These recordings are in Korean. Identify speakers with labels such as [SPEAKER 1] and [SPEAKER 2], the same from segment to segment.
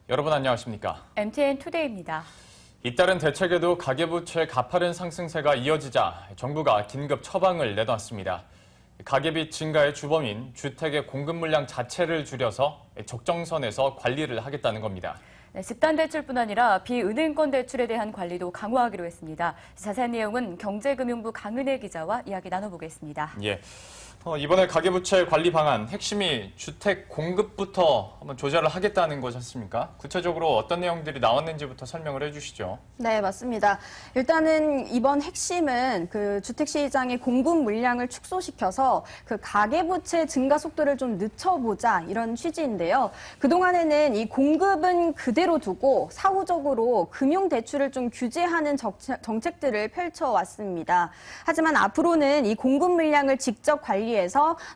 [SPEAKER 1] 여러분 안녕하십니까?
[SPEAKER 2] MTN 투데이입니다.
[SPEAKER 1] 잇따른 대책에도 가계부채 가파른 상승세가 이어지자 정부가 긴급 처방을 내놨습니다. 가계빚 증가의 주범인 주택의 공급 물량 자체를 줄여서 적정선에서 관리를 하겠다는 겁니다.
[SPEAKER 2] 네, 집단 대출뿐 아니라 비은행권 대출에 대한 관리도 강화하기로 했습니다. 자세한 내용은 경제금융부 강은혜 기자와 이야기 나눠보겠습니다.
[SPEAKER 1] 예. 이번에 가계부채 관리 방안 핵심이 주택 공급부터 한번 조절을 하겠다는 것이었습니까? 구체적으로 어떤 내용들이 나왔는지부터 설명을 해주시죠.
[SPEAKER 3] 네, 맞습니다. 일단은 이번 핵심은 그 주택시장의 공급 물량을 축소시켜서 그 가계부채 증가 속도를 좀 늦춰보자 이런 취지인데요. 그동안에는 이 공급은 그대로 두고 사후적으로 금융대출을 좀 규제하는 정책들을 펼쳐왔습니다. 하지만 앞으로는 이 공급 물량을 직접 관리해서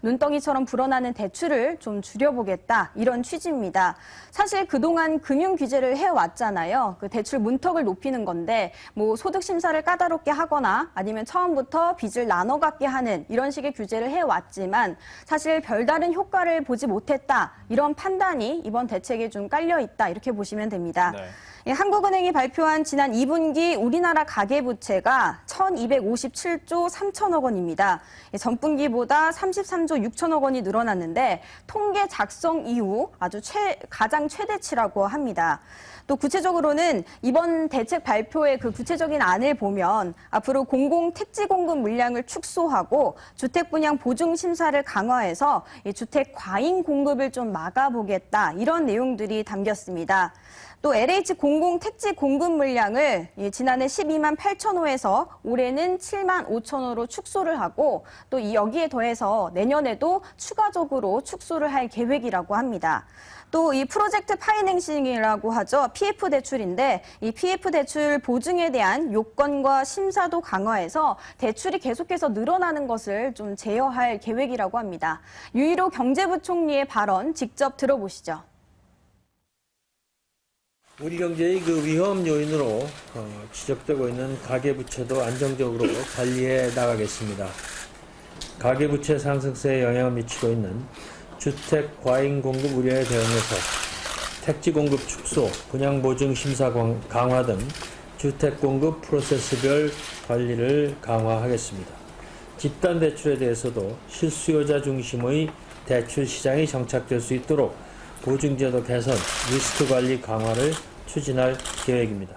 [SPEAKER 3] 눈덩이처럼 불어나는 대출을 좀 줄여보겠다 이런 취지입니다. 사실 그동안 금융 규제를 해왔잖아요. 그 대출 문턱을 높이는 건데 뭐 소득 심사를 까다롭게 하거나 아니면 처음부터 빚을 나눠 갖게 하는 이런 식의 규제를 해왔지만 사실 별다른 효과를 보지 못했다 이런 판단이 이번 대책에 좀 깔려 있다 이렇게 보시면 됩니다.
[SPEAKER 1] 네.
[SPEAKER 3] 한국은행이 발표한 지난 2분기 우리나라 가계부채가 1,257조 3천억 원입니다. 전분기보다 33조 6천억 원이 늘어났는데 통계 작성 이후 아주 가장 최대치라고 합니다. 또 구체적으로는 이번 대책 발표의 그 구체적인 안을 보면 앞으로 공공 택지 공급 물량을 축소하고 주택 분양 보증 심사를 강화해서 주택 과잉 공급을 좀 막아보겠다 이런 내용들이 담겼습니다. 또 LH 공공 택지 공급 물량을 지난해 12만 8천 호에서 올해는 7만 5천 호로 축소를 하고 또 여기에 더해서 내년에도 추가적으로 축소를 할 계획이라고 합니다. 또 이 프로젝트 파이낸싱이라고 하죠. PF 대출인데 이 PF 대출 보증에 대한 요건과 심사도 강화해서 대출이 계속해서 늘어나는 것을 좀 제어할 계획이라고 합니다. 유일호 경제부총리의 발언 직접 들어보시죠.
[SPEAKER 4] 우리 경제의 그 위험 요인으로 지적되고 있는 가계부채도 안정적으로 관리해 나가겠습니다. 가계부채 상승세에 영향을 미치고 있는 주택 과잉 공급 우려에 대응해서 택지 공급 축소, 분양 보증 심사 강화 등 주택 공급 프로세스별 관리를 강화하겠습니다. 집단 대출에 대해서도 실수요자 중심의 대출 시장이 정착될 수 있도록 보증제도 개선, 리스크 관리 강화를 추진할 계획입니다.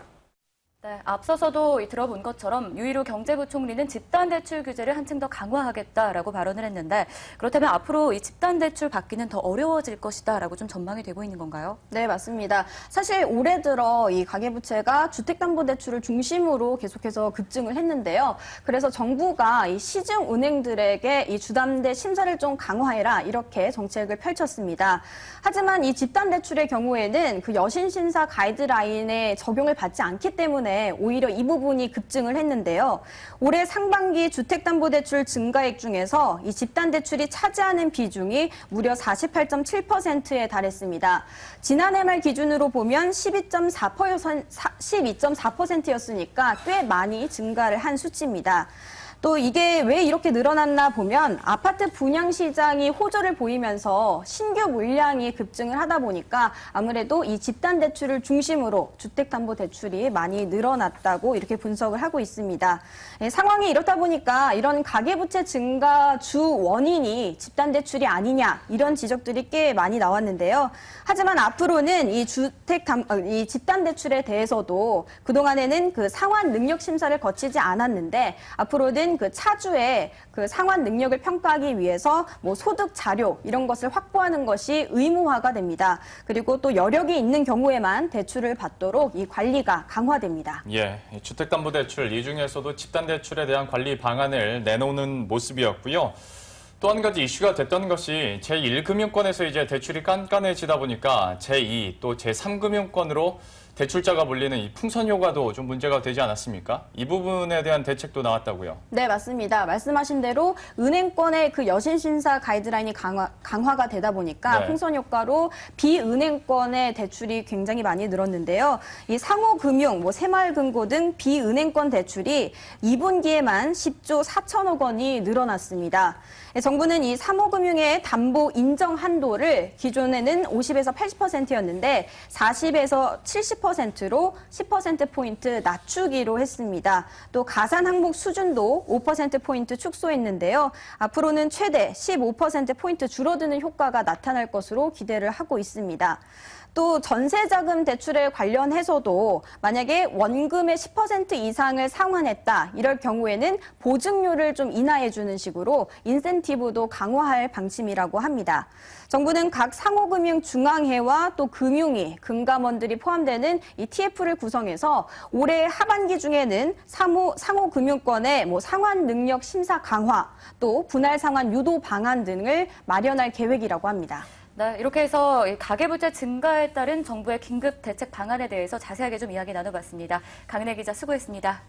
[SPEAKER 2] 네, 앞서서도 들어본 것처럼 유일호 경제부총리는 집단 대출 규제를 한층 더 강화하겠다라고 발언을 했는데 그렇다면 앞으로 이 집단 대출 받기는 더 어려워질 것이다라고 좀 전망이 되고 있는 건가요?
[SPEAKER 3] 네, 맞습니다. 사실 올해 들어 이 가계부채가 주택담보대출을 중심으로 계속해서 급증을 했는데요. 그래서 정부가 이 시중은행들에게 이 주담대 심사를 좀 강화해라 이렇게 정책을 펼쳤습니다. 하지만 이 집단대출의 경우에는 그 여신심사 가이드라인에 적용을 받지 않기 때문에 오히려 이 부분이 급증을 했는데요. 올해 상반기 주택담보대출 증가액 중에서 이 집단대출이 차지하는 비중이 무려 48.7%에 달했습니다. 지난해 말 기준으로 보면 12.4%였으니까 꽤 많이 증가를 한 수치입니다. 또 이게 왜 이렇게 늘어났나 보면 아파트 분양 시장이 호조를 보이면서 신규 물량이 급증을 하다 보니까 아무래도 이 집단 대출을 중심으로 주택담보대출이 많이 늘어났다고 이렇게 분석을 하고 있습니다. 상황이 이렇다 보니까 이런 가계부채 증가 주 원인이 집단 대출이 아니냐 이런 지적들이 꽤 많이 나왔는데요. 하지만 앞으로는 이 집단 대출에 대해서도 그동안에는 그 상환 능력 심사를 거치지 않았는데 앞으로는 그 차주의 그 상환 능력을 평가하기 위해서 뭐 소득 자료 이런 것을 확보하는 것이 의무화가 됩니다. 그리고 또 여력이 있는 경우에만 대출을 받도록 이 관리가 강화됩니다.
[SPEAKER 1] 예, 주택담보대출 이 중에서도 집단대출에 대한 관리 방안을 내놓는 모습이었고요. 또 한 가지 이슈가 됐던 것이 제1금융권에서 이제 대출이 깐깐해지다 보니까 제2 또 제3금융권으로 대출자가 몰리는 이 풍선 효과도 좀 문제가 되지 않았습니까? 이 부분에 대한 대책도 나왔다고요.
[SPEAKER 3] 네, 맞습니다. 말씀하신 대로 은행권의 그 여신 심사 가이드라인이 강화가 되다 보니까
[SPEAKER 1] 네.
[SPEAKER 3] 풍선 효과로 비은행권의 대출이 굉장히 많이 늘었는데요. 이 상호금융, 새마을금고 등 비은행권 대출이 2분기에만 10조 4천억 원이 늘어났습니다. 정부는 이 상호금융의 담보 인정 한도를 기존에는 50에서 80%였는데 40에서 70%로 10%포인트 낮추기로 했습니다. 또 가산 항목 수준도 5%포인트 축소했는데요. 앞으로는 최대 15%포인트 줄어드는 효과가 나타날 것으로 기대를 하고 있습니다. 또 전세자금 대출에 관련해서도 만약에 원금의 10% 이상을 상환했다 이럴 경우에는 보증료를 좀 인하해주는 식으로 인센티브도 강화할 방침이라고 합니다. 정부는 각 상호금융 중앙회와 또 금융위, 금감원들이 포함되는 이 TF를 구성해서 올해 하반기 중에는 상호금융권의 상환 능력 심사 강화, 또 분할 상환 유도 방안 등을 마련할 계획이라고 합니다.
[SPEAKER 2] 네, 이렇게 해서 가계부채 증가에 따른 정부의 긴급 대책 방안에 대해서 자세하게 좀 이야기 나눠봤습니다. 강은혜 기자 수고했습니다.